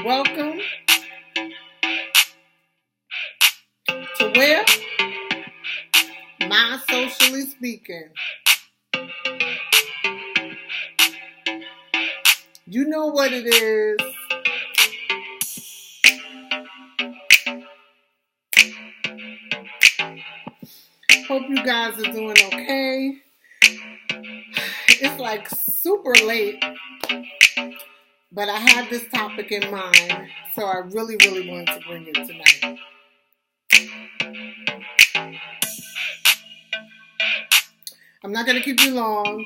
welcome to where? My Socially Speaking. You know what it is. Hope you guys are doing okay. It's like super late, but I had this topic in mind, so I really wanted to bring it tonight. I'm not going to keep you long.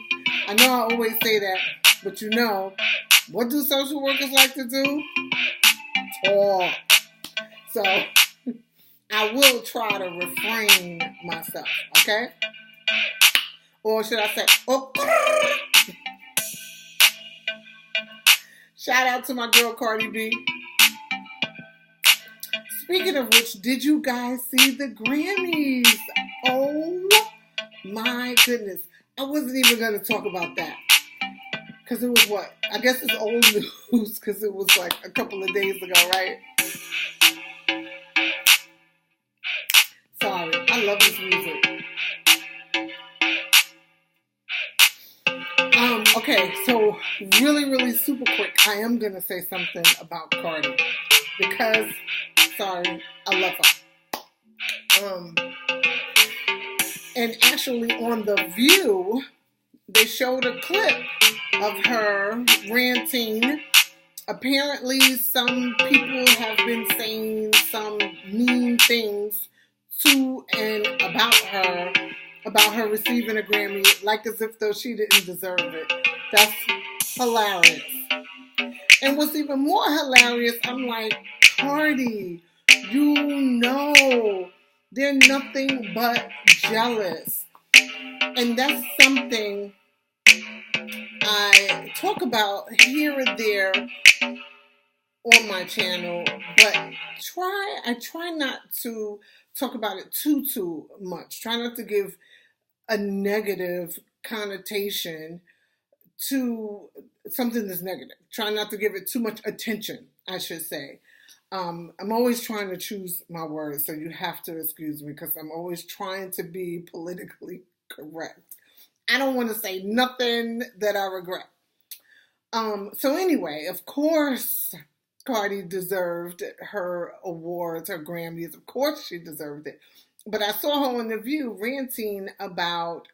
I know I always say that, but you know, what do social workers like to do? Talk. So I will try to refrain myself, okay? Or should I say, oh. Shout out to my girl Cardi B. Speaking of which, did you guys see the Grammys? Oh my goodness. I wasn't even going to talk about that. Because it was what? I guess it's old news because it was like a couple of days ago, right? Sorry. I love this music. Okay, so really super quick, I am going to say something about Cardi. Because, sorry, I love her. And actually on The View, they showed a clip of her ranting. Apparently some people have been saying some mean things to and about her receiving a Grammy, like as if though she didn't deserve it. That's hilarious. And what's even more hilarious, I'm like, Cardi, you know they're nothing but jealous. And that's something I talk about here and there on my channel, but I try not to talk about it too much. Try not to give a negative connotation to something that's negative. Try not to give it too much attention, I should say. I'm always trying to choose my words, so you have to excuse me because I'm always trying to be politically correct. I don't want to say nothing that I regret. So anyway, of course, Cardi deserved her awards, her Grammys. Of course she deserved it. But I saw her on The View ranting about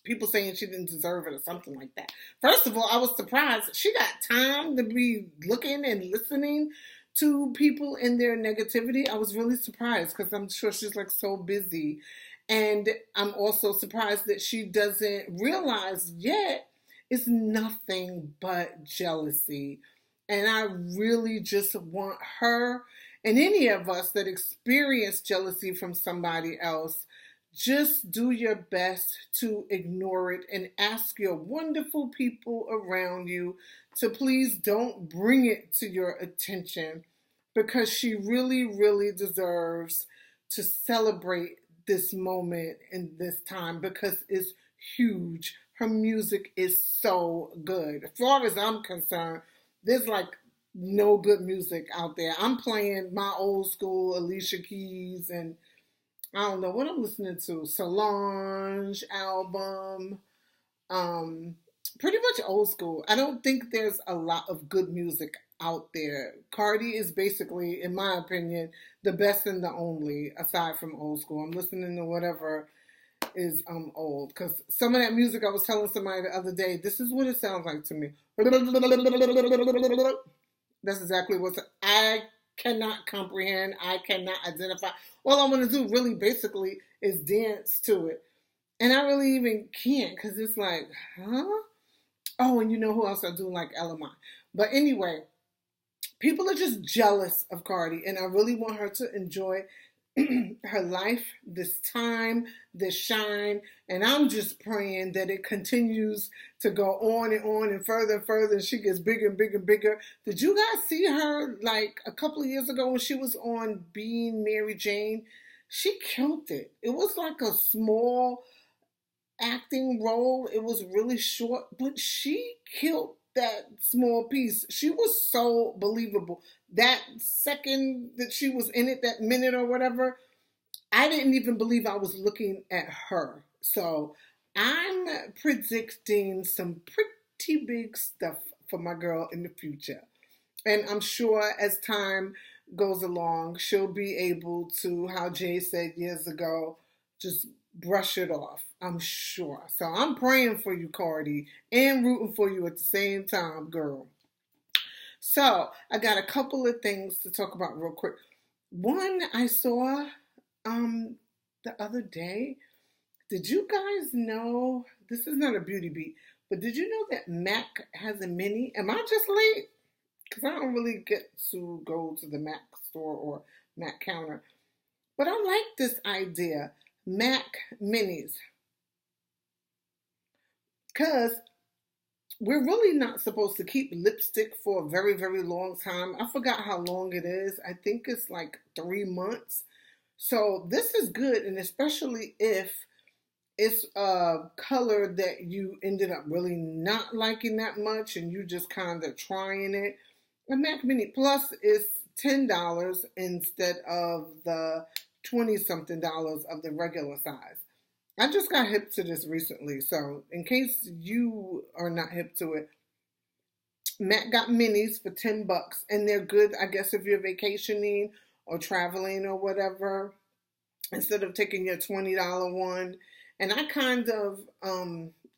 people saying she didn't deserve it or something like that. First of all, I was surprised. She got time to be looking and listening to people in their negativity. I was really surprised because I'm sure she's like so busy. And I'm also surprised that she doesn't realize yet it's nothing but jealousy. And I really just want her and any of us that experience jealousy from somebody else, just do your best to ignore it and ask your wonderful people around you to please don't bring it to your attention because she really deserves to celebrate this moment and this time because it's huge. Her music is so good. As far as I'm concerned, there's like no good music out there. I'm playing my old school Alicia Keys and I don't know what I'm listening to. Solange album. Pretty much old school. I don't think there's a lot of good music out there. Cardi is basically, in my opinion, the best and the only aside from old school. I'm listening to whatever is old because some of that music I was telling somebody the other day, this is what it sounds like to me. That's exactly what I cannot comprehend. I cannot identify. All I want to do really basically is dance to it. And I really even can't because it's like, huh? Oh, and you know who else I do like? LMI. But anyway, people are just jealous of Cardi. And I really want her to enjoy her life, this time, this shine. And I'm just praying that it continues to go on and further and further. And she gets bigger and bigger and bigger. Did you guys see her like a couple of years ago when she was on Being Mary Jane? She killed it. It was like a small acting role. It was really short, but she killed that small piece. She was so believable. That second that she was in it, that minute or whatever, I didn't even believe I was looking at her. So I'm predicting some pretty big stuff for my girl in the future. And I'm sure as time goes along, she'll be able to, how Jay said years ago, just brush it off. I'm sure. So I'm praying for you, Cardi, and rooting for you at the same time, girl. So I got a couple of things to talk about real quick. One I saw um the other day. Did you guys know, this is not a beauty beat, but did you know that Mac has a mini? Am I just late? Because I don't really get to go to the Mac store or Mac counter. But I like this idea, Mac minis. Because we're really not supposed to keep lipstick for a very, very long time. I forgot how long it is. I think it's like 3 months. So this is good, and especially if it's a color that you ended up really not liking that much and you just kind of trying it. A Mac Mini Plus is $10 instead of the 20 something dollars of the regular size. I just got hip to this recently, so in case you are not hip to it, Mac got minis for $10, and they're good, I guess, if you're vacationing or traveling or whatever, instead of taking your $20 one. And I kind of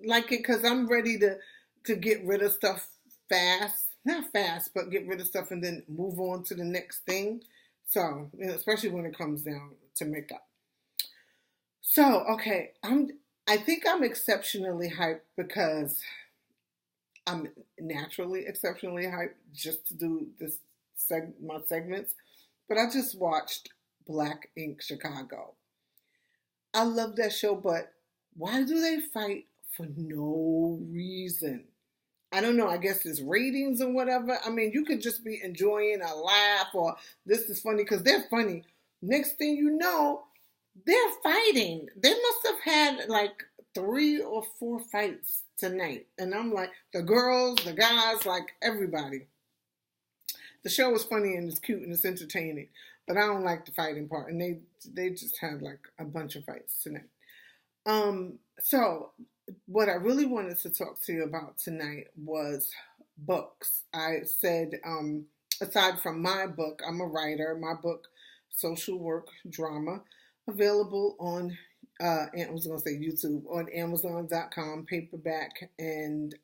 like it because I'm ready to get rid of stuff fast. Not fast, but get rid of stuff and then move on to the next thing. So, especially when it comes down to makeup. So, okay, I think I'm exceptionally hyped because I'm naturally exceptionally hyped just to do my segments. But I just watched Black Ink Chicago. I love that show, but why do they fight for no reason? I don't know. I guess it's ratings or whatever. I mean, you could just be enjoying a laugh or this is funny because they're funny. Next thing you know, they're fighting. They must have had like 3 or 4 fights tonight. And I'm like, the girls, the guys, like everybody. The show is funny and it's cute and it's entertaining. But I don't like the fighting part. And they just had like a bunch of fights tonight. So what I really wanted to talk to you about tonight was books. I said, aside from my book, I'm a writer. My book, Social Work Drama, available on, I was going to say YouTube, on Amazon.com, paperback and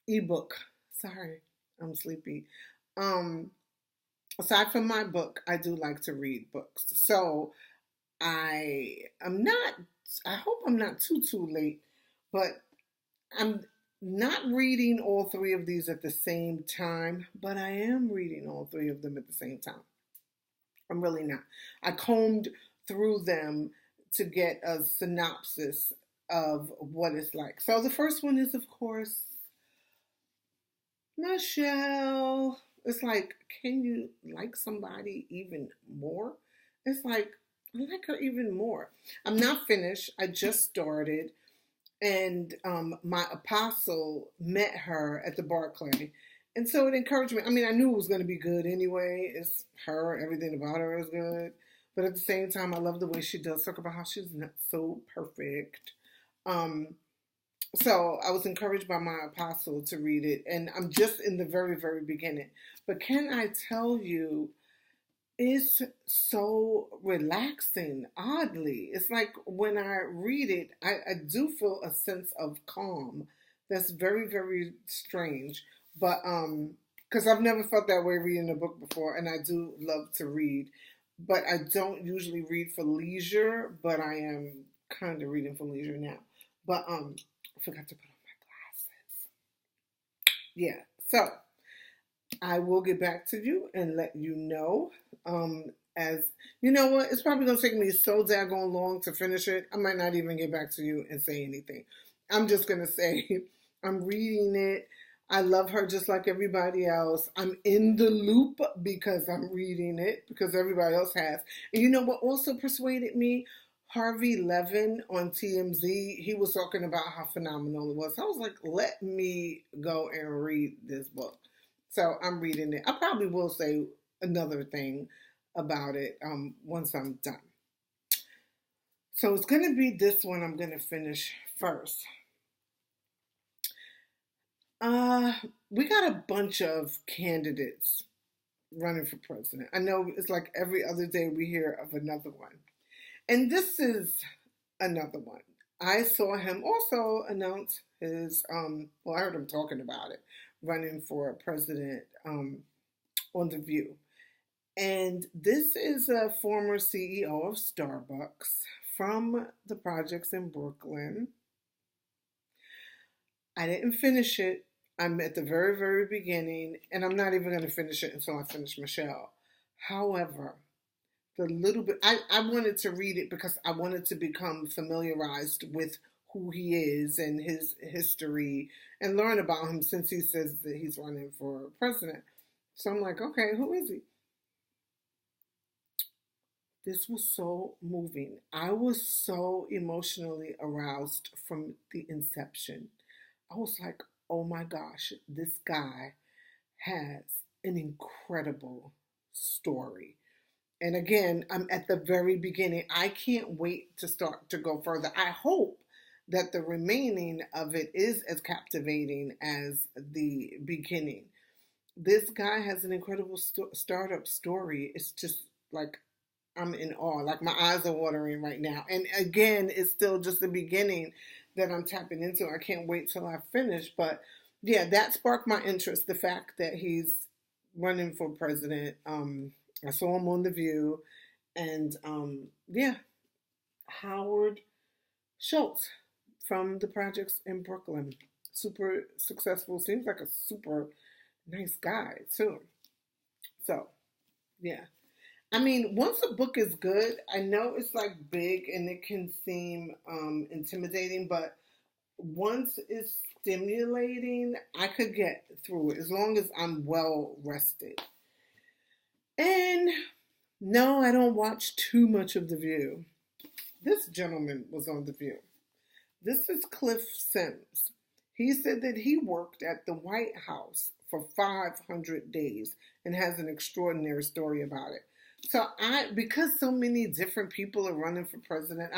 ebook. Sorry, I'm sleepy. Aside from my book, I do like to read books. So I hope I'm not too late, but I'm not reading all 3 of these at the same time, but I am reading all 3 of them at the same time. I'm really not. I combed through them to get a synopsis of what it's like. So the first one is, of course, Michelle. It's like, can you like somebody even more? It's like, I like her even more. I'm not finished. I just started. And my apostle met her at the Barclay. And so it encouraged me. I mean, I knew it was going to be good anyway. It's her. Everything about her is good. But at the same time, I love the way she does talk about how she's not so perfect. So I was encouraged by my apostle to read it. And I'm just in the very, very beginning. But can I tell you, it's so relaxing, oddly. It's like when I read it, I do feel a sense of calm. That's very, very strange. But because I've never felt that way reading a book before, and I do love to read. But I don't usually read for leisure, but I am kind of reading for leisure now. But I forgot to put on my glasses. Yeah, so I will get back to you and let you know. As you know what, it's probably gonna take me so daggone long to finish it. I might not even get back to you and say anything. I'm just gonna say I'm reading it. I love her just like everybody else. I'm in the loop because I'm reading it because everybody else has. And you know what also persuaded me? Harvey Levin on TMZ, he was talking about how phenomenal it was. I was like, let me go and read this book. So I'm reading it. I probably will say another thing about it once I'm done. So it's going to be this one I'm going to finish first. Uh, we got a bunch of candidates running for president. I know it's like every other day we hear of another one. And this is another one. I saw him also announce his, well, I heard him talking about it, running for president on The View. And this is a former CEO of Starbucks from the projects in Brooklyn. I didn't finish it. I'm at the very, very beginning, and I'm not even going to finish it until I finish Michelle. However, the little bit, I wanted to read it because I wanted to become familiarized with who he is and his history and learn about him since he says that he's running for president. So I'm like, okay, who is he? This was so moving. I was so emotionally aroused from the inception. I was like, oh my gosh, this guy has an incredible story. And again, I'm at the very beginning. I can't wait to start to go further. I hope that the remaining of it is as captivating as the beginning. This guy has an incredible startup story. It's just like I'm in awe. Like my eyes are watering right now. And again, it's still just the beginning that I'm tapping into. I can't wait till I finish. But yeah, that sparked my interest. The fact that he's running for president. I saw him on The View. And yeah, Howard Schultz from the projects in Brooklyn. Super successful. Seems like a super nice guy, too. So, yeah. I mean, once a book is good, I know it's like big and it can seem intimidating, but once it's stimulating, I could get through it as long as I'm well rested. And no, I don't watch too much of The View. This gentleman was on The View. This is Cliff Sims. He said that he worked at the White House for 500 days and has an extraordinary story about it. So because so many different people are running for president,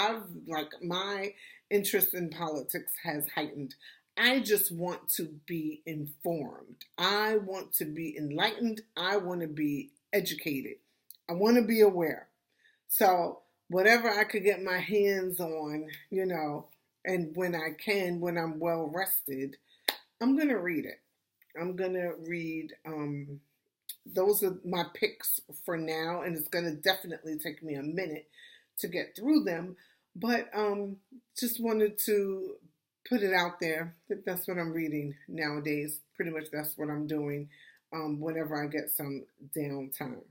my interest in politics has heightened. I just want to be informed. I want to be enlightened. I want to be educated. I want to be aware. So whatever I could get my hands on, and when I can, when I'm well rested, I'm going to read it. I'm going to read, those are my picks for now, and it's going to definitely take me a minute to get through them. But just wanted to put it out there that that's what I'm reading nowadays. Pretty much that's what I'm doing whenever I get some downtime.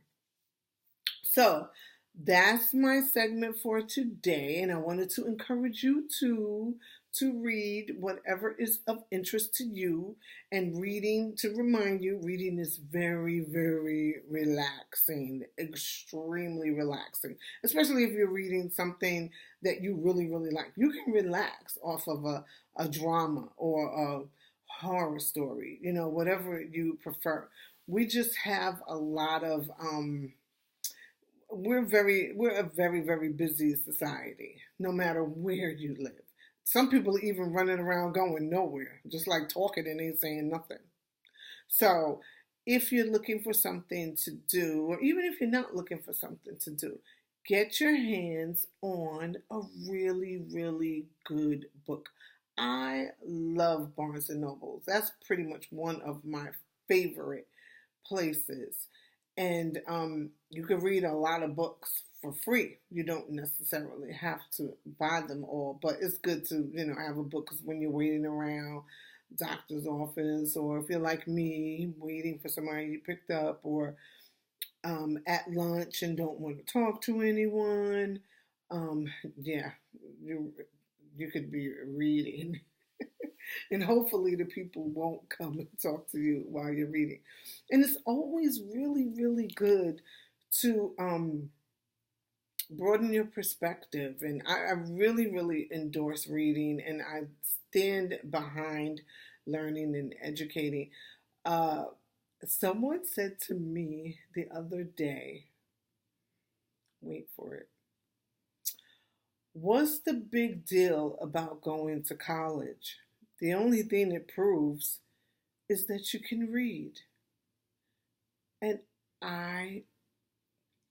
So that's my segment for today, and I wanted to encourage you to read whatever is of interest to you. And reading, to remind you, reading is very, very relaxing, extremely relaxing, especially if you're reading something that you really, really like. You can relax off of a drama or a horror story, whatever you prefer. We just have a lot of we're a very, very busy society, no matter where you live. Some people are even running around going nowhere, just like talking and ain't saying nothing. So if you're looking for something to do, or even if you're not looking for something to do, get your hands on a really, really good book. I love Barnes and Nobles. That's pretty much one of my favorite places. And you can read a lot of books for free. You don't necessarily have to buy them all, but it's good to, have a book, because when you're waiting around doctor's office, or if you're like me, waiting for somebody you picked up, or at lunch and don't want to talk to anyone, yeah, you could be reading. And hopefully the people won't come and talk to you while you're reading. And it's always really, really good to broaden your perspective. And I really, really endorse reading, and I stand behind learning and educating. Uh, Someone said to me the other day, wait for it, what's the big deal about going to college? The only thing it proves is that you can read. And I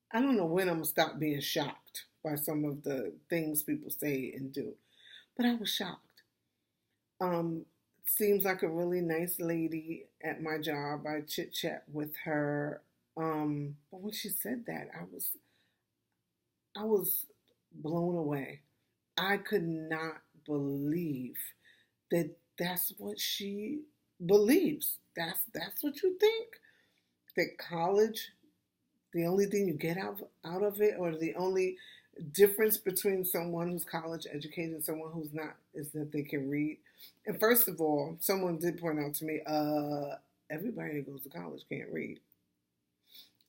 I don't know when I'm gonna stop being shocked by some of the things people say and do, but I was shocked. Um, Seems like a really nice lady at my job. I chit chat with her. But when she said that, I was blown away. I could not believe that that's what she believes. That's what you think? That college, the only thing you get out of it, or the only difference between someone who's college educated and someone who's not, is that they can read. And first of all, someone did point out to me, everybody that goes to college can't read.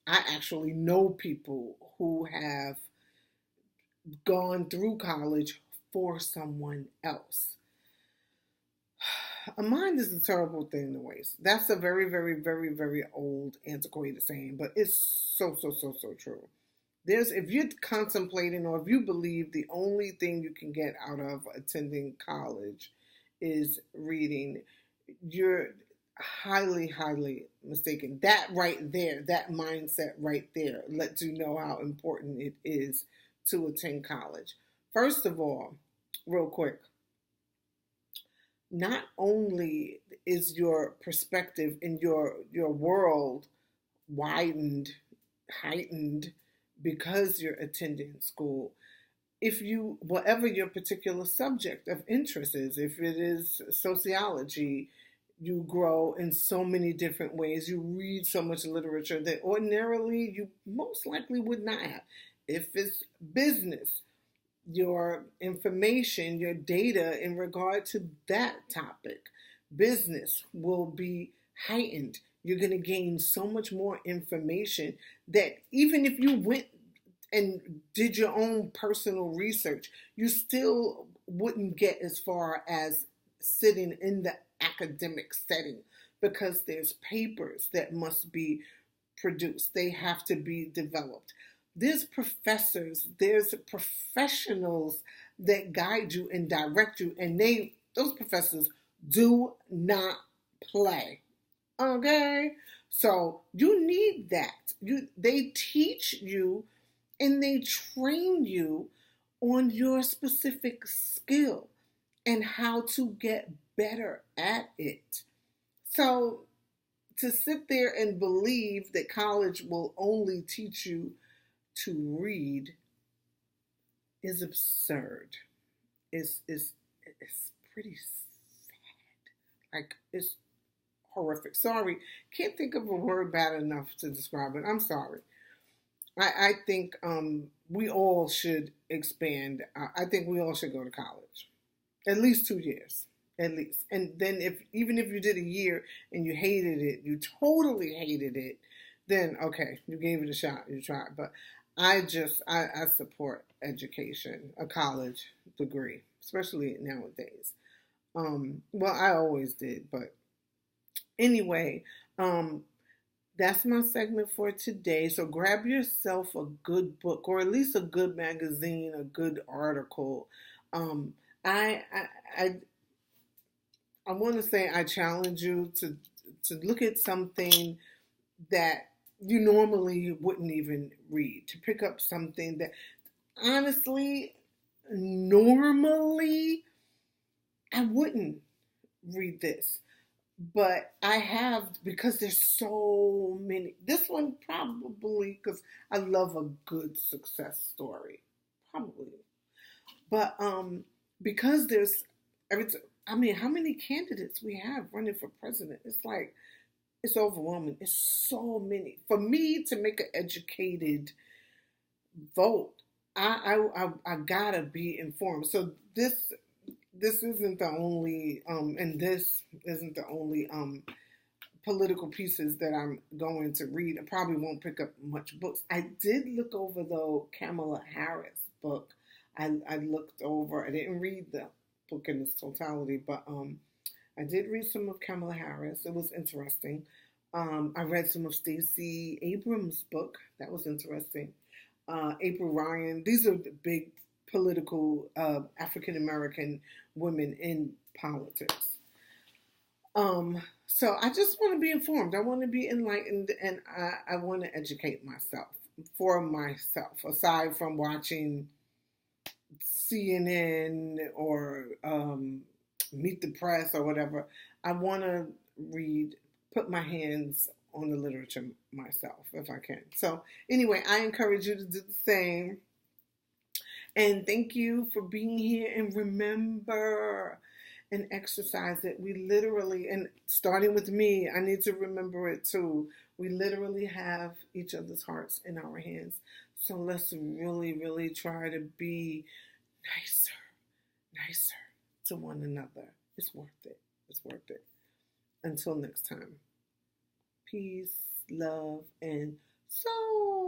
I actually know people who have gone through college for someone else. A mind is a terrible thing to waste. That's a very, very, very, very old, antiquated saying, but it's so, so, so, so true. If you're contemplating, or if you believe the only thing you can get out of attending college is reading, you're highly, highly mistaken. That right there, that mindset right there, lets you know how important it is to attend college. First of all, real quick, not only is your perspective in your world widened, heightened, because you're attending school, if you, whatever your particular subject of interest is, if it is sociology, you grow in so many different ways. You read so much literature that ordinarily you most likely would not have. If it's business, your information, your data in regard to that topic, business, will be heightened. You're going to gain so much more information that even if you went and did your own personal research, you still wouldn't get as far as sitting in the academic setting, because there's papers that must be produced. They have to be developed. There's professors, there's professionals that guide you and direct you, and those professors do not play. Okay? So you need that. They teach you and they train you on your specific skill and how to get better at it. So to sit there and believe that college will only teach you to read is absurd. It's pretty sad. Like, it's horrific. Sorry, can't think of a word bad enough to describe it. I'm sorry. I think we all should expand. I think we all should go to college, at least 2 years, at least. And then even if you did a year and you hated it, you totally hated it, then okay, you gave it a shot, you tried. But I support education, a college degree, especially nowadays. Well, I always did, but anyway, that's my segment for today. So grab yourself a good book, or at least a good magazine, a good article. Um, I I I, I want to say I challenge you to look at something that you normally wouldn't even read, to pick up something that honestly, normally I wouldn't read this. But I have, because there's so many. This one probably, because I love a good success story, probably. But because there's every. I mean, how many candidates we have running for president? It's like, it's overwhelming. It's so many. For me to make an educated vote, I gotta be informed. So this isn't the only and this isn't the only political pieces that I'm going to read. I probably won't pick up much books. I did look over, though, Kamala Harris book. I looked over. I didn't read the book in its totality, but I did read some of Kamala Harris. It was interesting. I read some of Stacey Abrams' book. That was interesting. April Ryan. These are the big political African American women in politics. So I just want to be informed. I want to be enlightened, and I want to educate myself for myself. Aside from watching CNN or Meet the Press or whatever, I want to read, put my hands on the literature myself if I can. So anyway, I encourage you to do the same. And thank you for being here. And remember and exercise it. We literally, and starting with me, I need to remember it too. We literally have each other's hearts in our hands. So let's really, really try to be nicer to one another. It's worth it. It's worth it. Until next time. Peace, love, and soul.